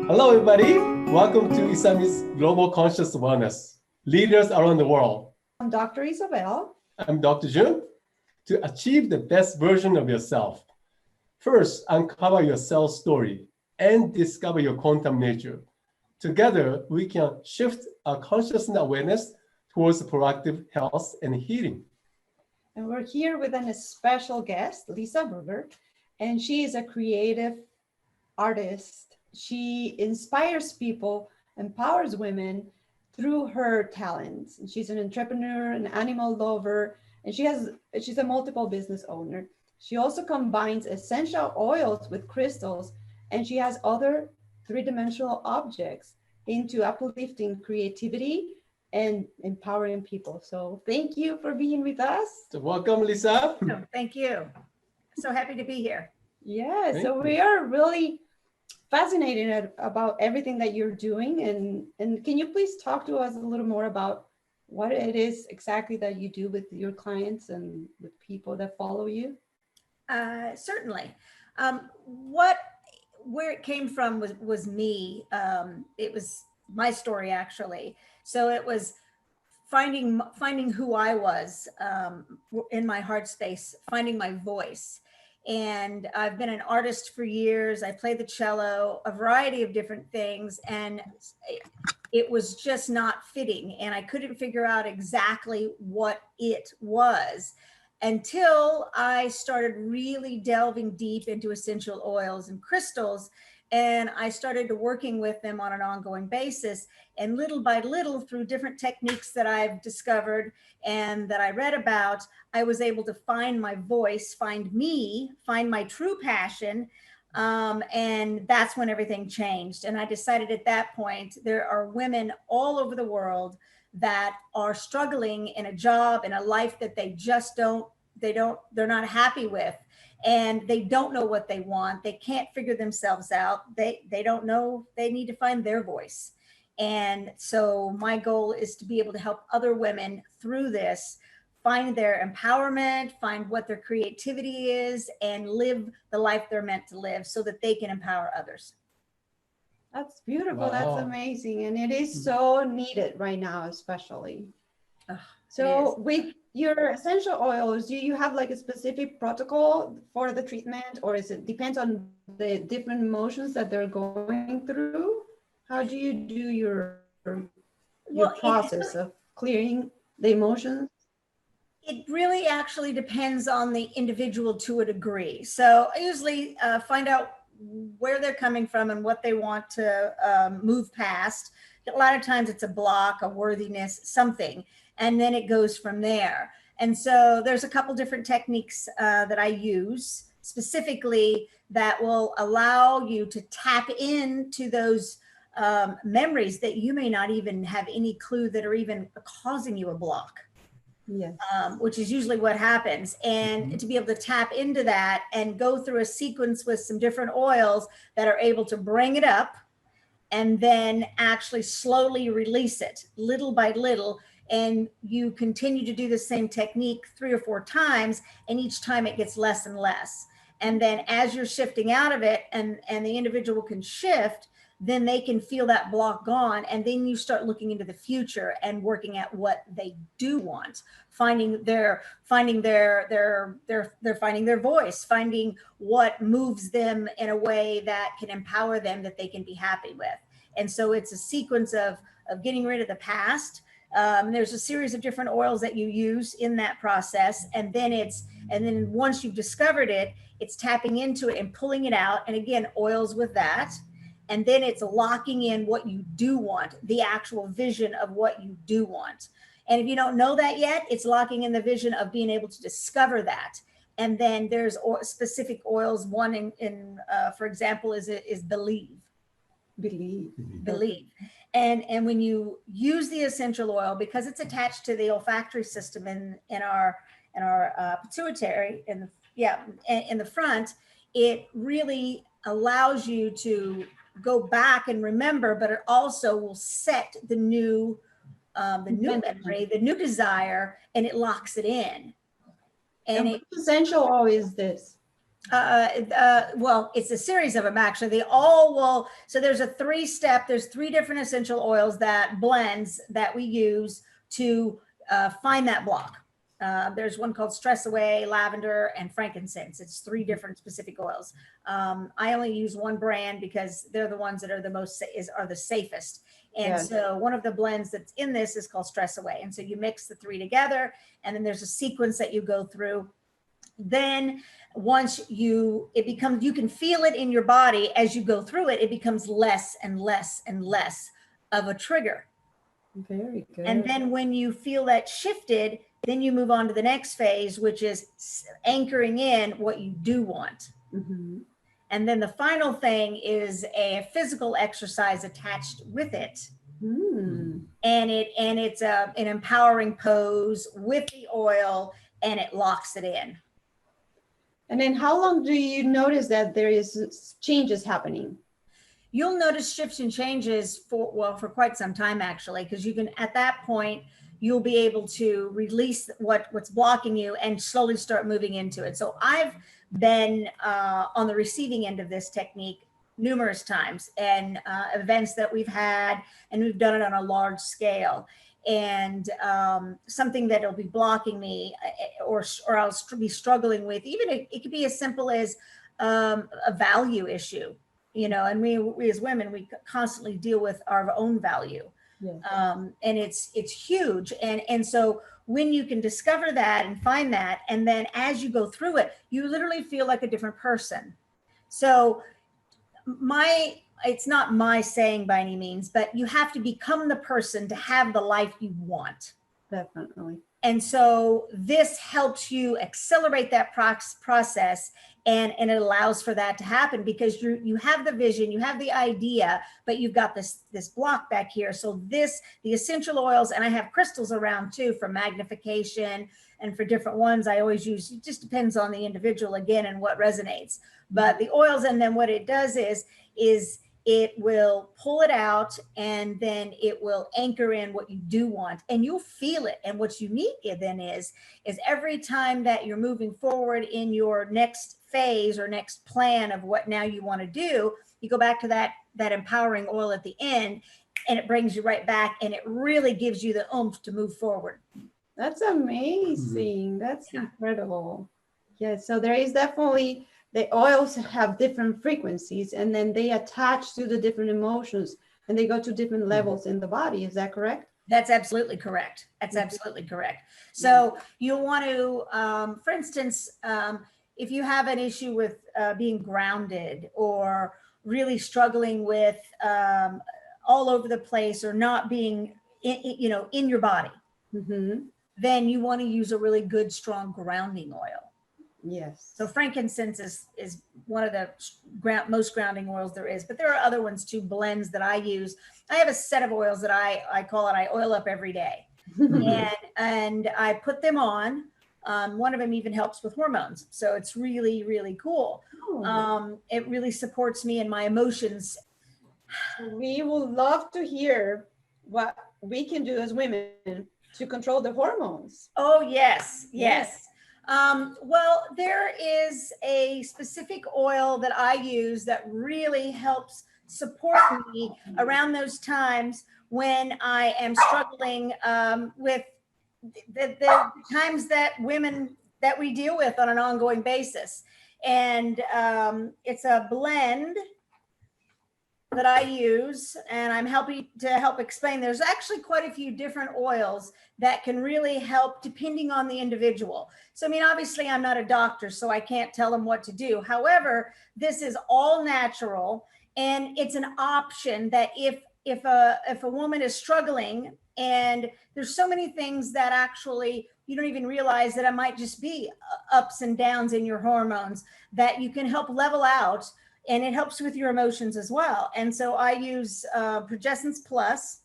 Hello, everybody. Welcome to Isami's Global Conscious Wellness, Leaders Around the World. I'm Dr. Isabel. I'm Dr. Jun. To achieve the best version of yourself, first uncover your self story and discover your quantum nature. Together, we can shift our consciousness awareness towards proactive health and healing. And we're here with a special guest, Lisa Brugger, and she is a creative artist. She inspires people, empowers women through her talents. And she's an entrepreneur, an animal lover, and she's a multiple business owner. She also combines essential oils with crystals, and she has other three-dimensional objects into uplifting creativity and empowering people. So thank you for being with us. So welcome, Lisa. Oh, thank you. So happy to be here. Yeah, Thank so you. we are really fascinated about everything that you're doing. And can you please talk to us a little more about what it is exactly that you do with your clients and with people that follow you? Certainly. Where it came from was me. It was my story, actually. So it was finding who I was in my heart space, finding my voice. And I've been an artist for years. I play the cello, a variety of different things, and it was just not fitting. And I couldn't figure out exactly what it was until I started really delving deep into essential oils and crystals. And I started working with them on an ongoing basis. And little by little, through different techniques that I've discovered and that I read about, I was able to find my voice, find me, find my true passion. And that's when everything changed. And I decided at that point, there are women all over the world that are struggling in a job, in a life that they just they're not happy with. And they don't know what they want. They can't figure themselves out. They don't know, they need to find their voice. And so my goal is to be able to help other women through this, find their empowerment, find what their creativity is, and live the life they're meant to live so that they can empower others. That's beautiful. Wow. That's amazing. And it is so needed right now, especially. So with your essential oils, do you have like a specific protocol for the treatment, or is it depends on the different emotions that they're going through? How do you do your process of clearing the emotions? It really actually depends on the individual to a degree. So I usually find out where they're coming from and what they want to move past. A lot of times it's a block, a worthiness, something, and then it goes from there. And so there's a couple different techniques that I use specifically that will allow you to tap into those memories that you may not even have any clue that are even causing you a block. Yes. Which is usually what happens. And to be able to tap into that and go through a sequence with some different oils that are able to bring it up and then actually slowly release it little by little. And you continue to do the same technique 3 or 4 times, and each time it gets less and less. And then as you're shifting out of it and the individual can shift, then they can feel that block gone. And then you start looking into the future and working at what they do want, finding their voice, finding what moves them in a way that can empower them, that they can be happy with. And so it's a sequence of getting rid of the past. There's a series of different oils that you use in that process. And then once you've discovered it, it's tapping into it and pulling it out. And again, oils with that. And then it's locking in what you do want, the actual vision of what you do want. And if you don't know that yet, it's locking in the vision of being able to discover that. And then there's specific oils. One for example, is believe. Believe. And when you use the essential oil, because it's attached to the olfactory system in our pituitary in the front, it really allows you to go back and remember, but it also will set the new memory, the new desire, and it locks it in. And what essential oil is this? Well, it's a series of them actually. They all will. So there's a there's 3 different essential oils that blends that we use to find that block. There's one called Stress Away, Lavender, and Frankincense. It's 3 different specific oils. I only use one brand because they're the ones that are are the safest. And Yes. so one of the blends that's in this is called Stress Away. And so you mix the 3 together, and then there's a sequence that you go through. Then once you can feel it in your body as you go through it, it becomes less and less and less of a trigger. Very good. And then when you feel that shifted, then you move on to the next phase, which is anchoring in what you do want. Mhm. And then the final thing is a physical exercise attached with it. Mm. And it's an empowering pose with the oil, and it locks it in. And then how long do you notice that there is changes happening? You'll notice shifts and changes for quite some time, actually, because you can, at that point, you'll be able to release what's blocking you and slowly start moving into it. So I've been on the receiving end of this technique numerous times, and events that we've had, and we've done it on a large scale. And something that'll be blocking me, or I'll be struggling with, even it could be as simple as a value issue. And we as women, we constantly deal with our own value. Yes. And it's huge. And so when you can discover that and find that, and then as you go through it, you literally feel like a different person. So it's not my saying by any means, but you have to become the person to have the life you want. Definitely. And so this helps you accelerate that process, and it allows for that to happen because you have the vision, you have the idea, but you've got this block back here. So the essential oils, and I have crystals around too for magnification and for different ones I always use. It just depends on the individual again and what resonates. But the oils, and then what it does is it will pull it out, and then it will anchor in what you do want, and you'll feel it. And what's unique then is every time that you're moving forward in your next phase or next plan of what now you want to do, you go back to that empowering oil at the end, and it brings you right back, and it really gives you the oomph to move forward. That's amazing. That's incredible. Yeah, so there is definitely, the oils have different frequencies, and then they attach to the different emotions, and they go to different levels in the body. Is that correct? That's absolutely correct. That's absolutely correct. So you'll want to, for instance, if you have an issue with being grounded, or really struggling with all over the place, or not being in your body, Mm-hmm. then you want to use a really good, strong grounding oil. Yes. So frankincense is one of the most grounding oils there is, but there are other ones too, blends that I use. I have a set of oils that I call it, I oil up every day. and I put them on. One of them even helps with hormones. So it's really, really cool. It really supports me and my emotions. We would love to hear what we can do as women to control the hormones. Oh, yes. Well, there is a specific oil that I use that really helps support me around those times when I am struggling with the times that we deal with on an ongoing basis. And it's a blend that I use, and I'm helping to help explain. There's actually quite a few different oils that can really help depending on the individual. So, I mean, obviously I'm not a doctor, so I can't tell them what to do. However, this is all natural, and it's an option that if a woman is struggling, and there's so many things that actually you don't even realize that it might just be ups and downs in your hormones, that you can help level out. And it helps with your emotions as well. And so I use Progessence Plus,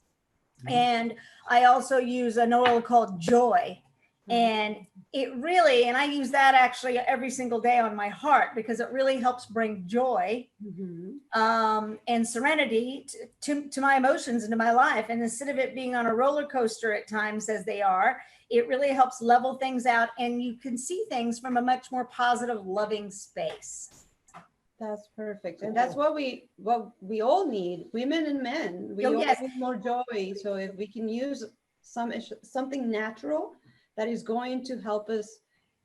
and I also use an oil called Joy. And it really, and I use that actually every single day on my heart, because it really helps bring joy and serenity to my emotions and to my life. And instead of it being on a roller coaster at times, as they are, it really helps level things out, and you can see things from a much more positive, loving space. That's perfect. And that's what we all need, women and men. We all yes. need more joy. So if we can use something natural that is going to help us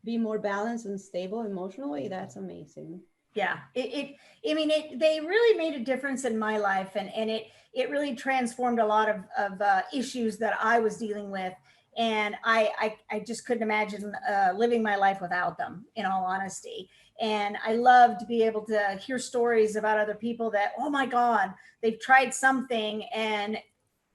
be more balanced and stable emotionally, that's amazing. Yeah, I mean, they really made a difference in my life, and it really transformed a lot of issues that I was dealing with. And I just couldn't imagine living my life without them, in all honesty. And I love to be able to hear stories about other people that, oh my God, they've tried something and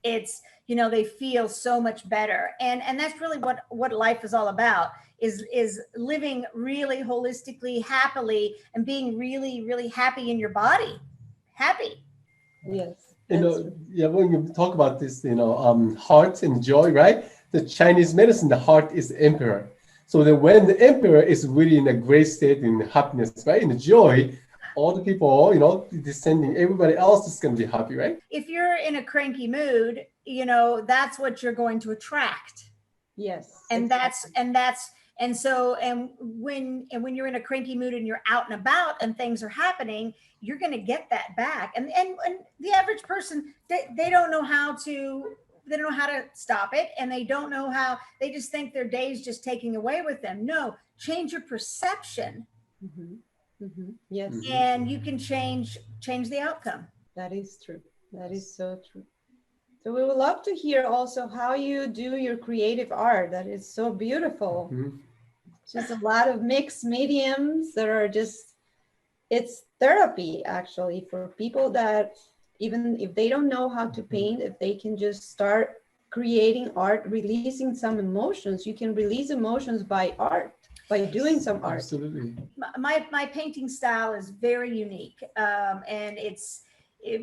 it's, you know, they feel so much better. And that's really what life is all about, is living really holistically, happily, and being really, really happy in your body. Happy. Yes. You know, yeah, when you talk about this, you know, heart and joy, right? The Chinese medicine, the heart is the emperor. So that when the emperor is really in a great state, in happiness, right? In the joy, all the people, you know, descending, everybody else is going to be happy, right? If you're in a cranky mood, you know, that's what you're going to attract. Yes. And exactly. and when you're in a cranky mood and you're out and about and things are happening, you're going to get that back. And the average person, they don't know how to stop it, and they don't know how. They just think their day's just taking away with them. No, change your perception. Yes. And you can change the outcome. That is true. That is so true. So we would love to hear also how you do your creative art. That is so beautiful. Just a lot of mixed mediums that are just, it's therapy actually for people that even if they don't know how to paint, if they can just start creating art, releasing some emotions. You can release emotions by art, by doing some art. Absolutely. My painting style is very unique, and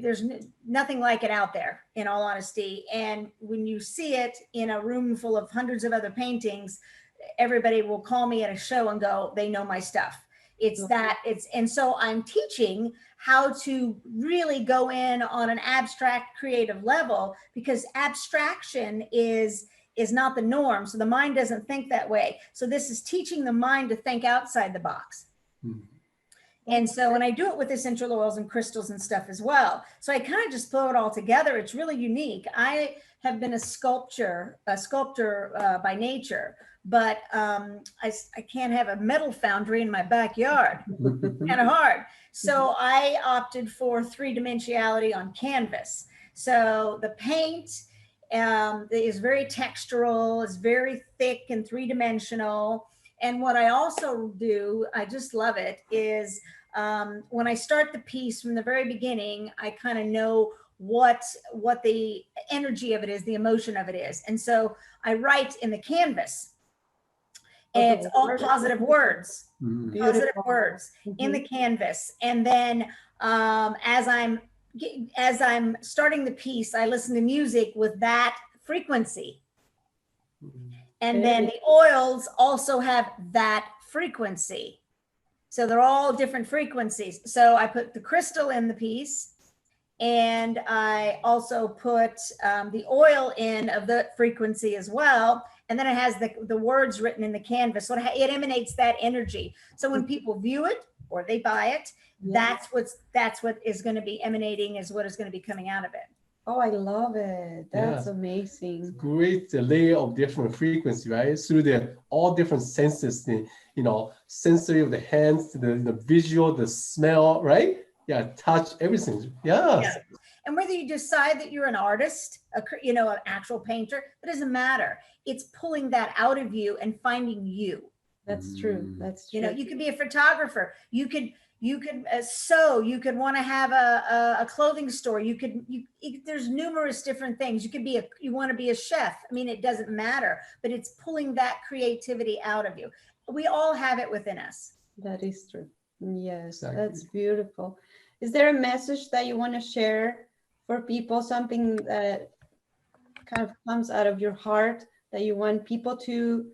there's nothing like it out there, in all honesty. And when you see it in a room full of hundreds of other paintings, everybody will call me at a show and go, they know my stuff. And so I'm teaching how to really go in on an abstract creative level, because abstraction is not the norm. So the mind doesn't think that way. So this is teaching the mind to think outside the box. And so, and I do it with essential oils and crystals and stuff as well. So I kind of just throw it all together. It's really unique. I have been a sculptor by nature, but I can't have a metal foundry in my backyard. Kind of hard. So I opted for 3-dimensionality on canvas. So the paint is very textural, is very thick and 3-dimensional. And what I also do, I just love it, is when I start the piece from the very beginning, I kind of know what the energy of it is, the emotion of it is. And so I write in the canvas. And it's all positive words, positive words in the canvas. And then as I'm starting the piece, I listen to music with that frequency. And then the oils also have that frequency. So they're all different frequencies. So I put the crystal in the piece, and I also put the oil in of the frequency as well. And then it has the words written in the canvas. So it emanates that energy. So when people view it or they buy it, that's what is going to be emanating, is what is going to be coming out of it. Oh, I love it. That's amazing. Great layer of different frequency, right? Through all different senses, the sensory of the hands, the visual, the smell, right? Yeah, touch, everything. Yeah. And whether you decide that you're an artist, an actual painter, it doesn't matter. It's pulling that out of you and finding you. That's true. That's true. You could be a photographer. You could sew. You could want to have a clothing store. There's numerous different things. You want to be a chef. I mean, it doesn't matter, but it's pulling that creativity out of you. We all have it within us. That is true. Yes, exactly. That's beautiful. Is there a message that you want to share for people, something that kind of comes out of your heart that you want people to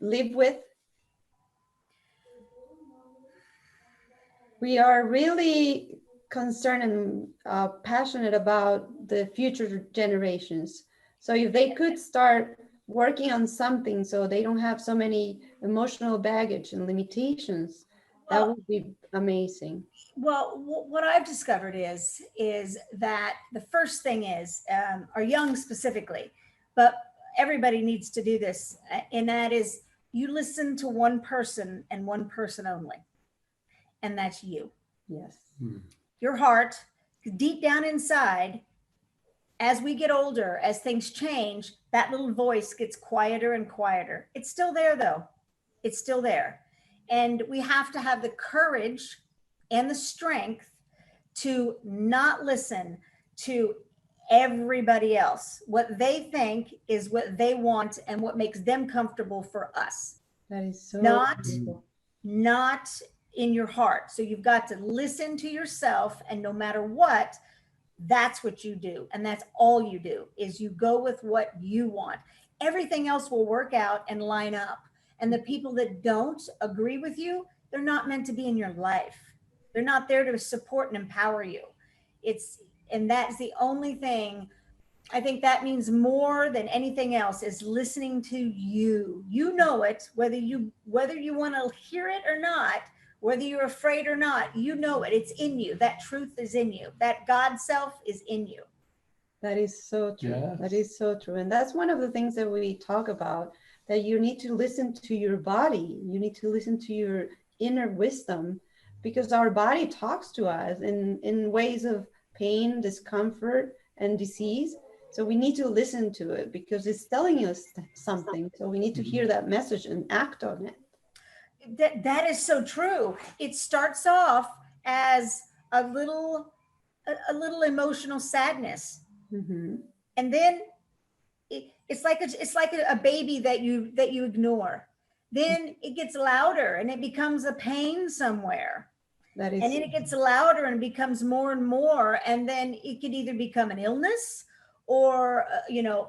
live with? We are really concerned and passionate about the future generations. So if they could start working on something so they don't have so many emotional baggage and limitations, that Well, would be amazing. Well, what I've discovered is that the first thing is, or young specifically, but everybody needs to do this, and that is you listen to one person and one person only, and that's you. Yes. Your heart, deep down inside. As we get older, as things change, that little voice gets quieter and quieter. It's still there though. It's still there. And we have to have the courage and the strength to not listen to everybody else. What they think is what they want and what makes them comfortable for us. That is so Not beautiful. not in your heart. So you've got to listen to yourself, and no matter what, that's what you do. And that's all you do, is you go with what you want. Everything else will work out and line up. And the people that don't agree with you, they're not meant to be in your life. They're not there to support and empower you. And that's the only thing. I think that means more than anything else, is listening to you. You know it, whether you want to hear it or not, whether you're afraid or not, you know it. It's in you. That truth is in you. That God self is in you. That is so true. Yes. That is so true. And that's one of the things that we talk about, that you need to listen to your body. You need to listen to your inner wisdom, because our body talks to us in ways of pain, discomfort, and disease. So we need to listen to it because it's telling us something. So we need to hear that message and act on it. That is so true. It starts off as a little emotional sadness. Mm-hmm. And then it's like a baby that you ignore. Then it gets louder and it becomes a pain somewhere. That is, And then it gets louder and becomes more and more. And then it could either become an illness or,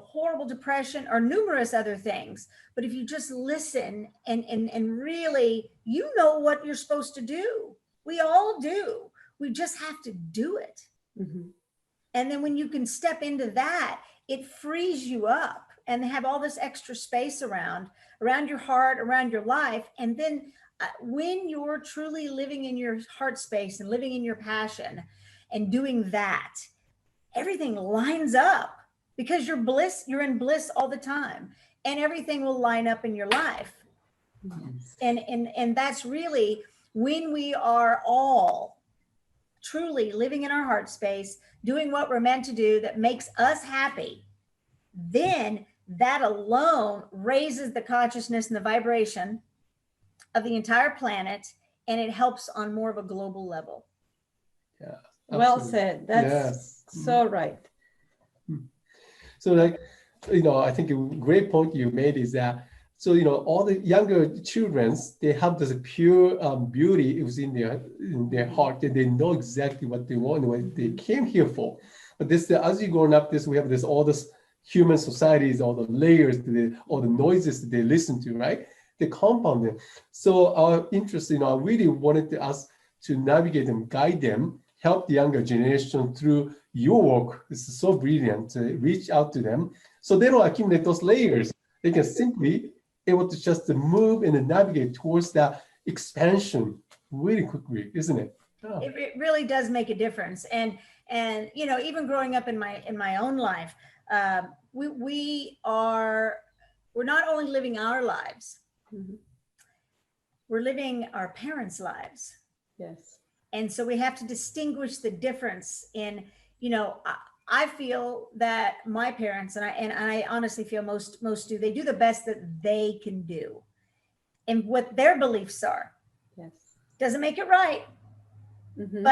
horrible depression or numerous other things. But if you just listen and really, you know what you're supposed to do. We all do. We just have to do it. mm-hmm. And then when you can step into that, it frees you up and have all this extra space around your heart, around your life. And then when you're truly living in your heart space and living in your passion and doing that, everything lines up because you're in bliss all the time, and everything will line up in your life. Yes. And that's really when we are all truly living in our heart space, doing what we're meant to do that makes us happy, then that alone raises the consciousness and the vibration of the entire planet, and it helps on more of a global level. Yeah. Well Absolutely. said. That's Yes. so right. So I think a great point you made is that, all the younger children, they have this pure beauty within their heart, and they know exactly what they want and what they came here for. But as you growing up, we have all this human societies, all the layers, all the noises that they listen to, right? They compound them. So our interest, I really wanted us to navigate them, guide them, help the younger generation through your work. This is so brilliant to reach out to them so they don't accumulate those layers. They can simply able to just move and navigate towards that expansion really quickly, isn't it? Oh. It really does make a difference. And even growing up in my own life, we're not only living our lives, Mm-hmm. we're living our parents' lives. Yes. And so we have to distinguish the difference in, I feel that my parents, and I honestly feel most do, they do the best that they can do and what their beliefs are. Yes. Doesn't make it right, Mm-hmm.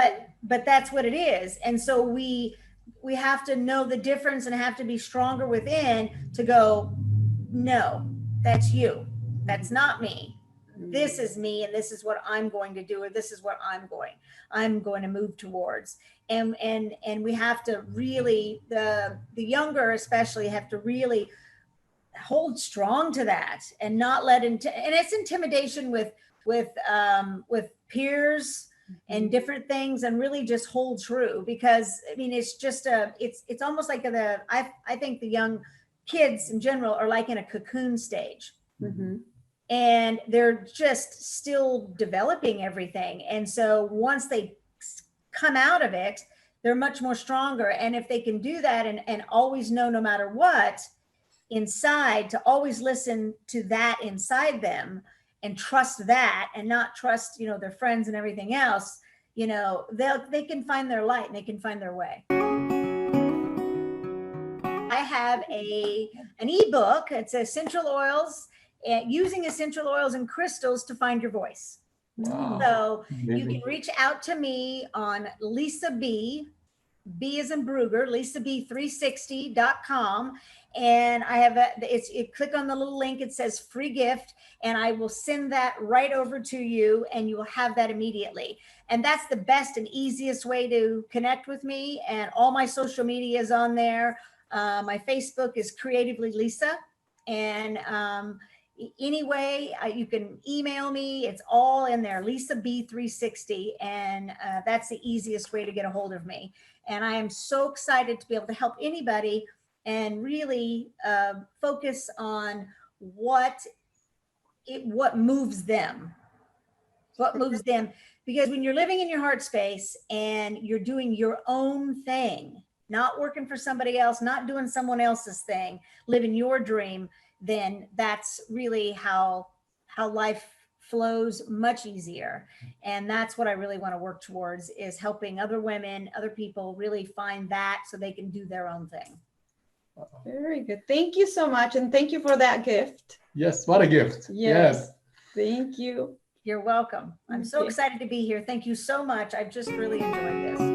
but that's what it is. And so we have to know the difference and have to be stronger within to go, no, that's you. That's not me. This is me, and this is what I'm going to do, or this is what I'm going to move towards. And we have to really, the younger especially, have to really hold strong to that and not let and it's intimidation with peers and different things, and really just hold true, because it's just it's almost like I think the young kids in general are like in a cocoon stage. Mhm. And they're just still developing everything. And so once they come out of it, they're much more stronger. And if they can do that and always know, no matter what, inside, to always listen to that inside them and trust that, and not trust, you know, their friends and everything else, you know, they can find their light and they can find their way. I have an ebook. It's essential oils, using essential oils and crystals to find your voice. Wow. So you Amazing. can reach out to me on Lisa B as in Brugger, lisab360.com. And I have click on the little link, it says free gift, and I will send that right over to you, and you will have that immediately. And that's the best and easiest way to connect with me. And all my social media is on there. My Facebook is Creatively Lisa. And anyway, you can email me. It's all in there, Lisa B360. And that's the easiest way to get a hold of me. And I am so excited to be able to help anybody and really focus on what moves them. What moves them. Because when you're living in your heart space and you're doing your own thing, not working for somebody else, not doing someone else's thing, living your dream, then that's really how life flows much easier. And that's what I really want to work towards, is helping other women, other people really find that so they can do their own thing. Very good. Thank you so much. And thank you for that gift. Yes, what a gift. Yes. Thank you. You're welcome. I'm so excited to be here. Thank you so much. I've just really enjoyed this.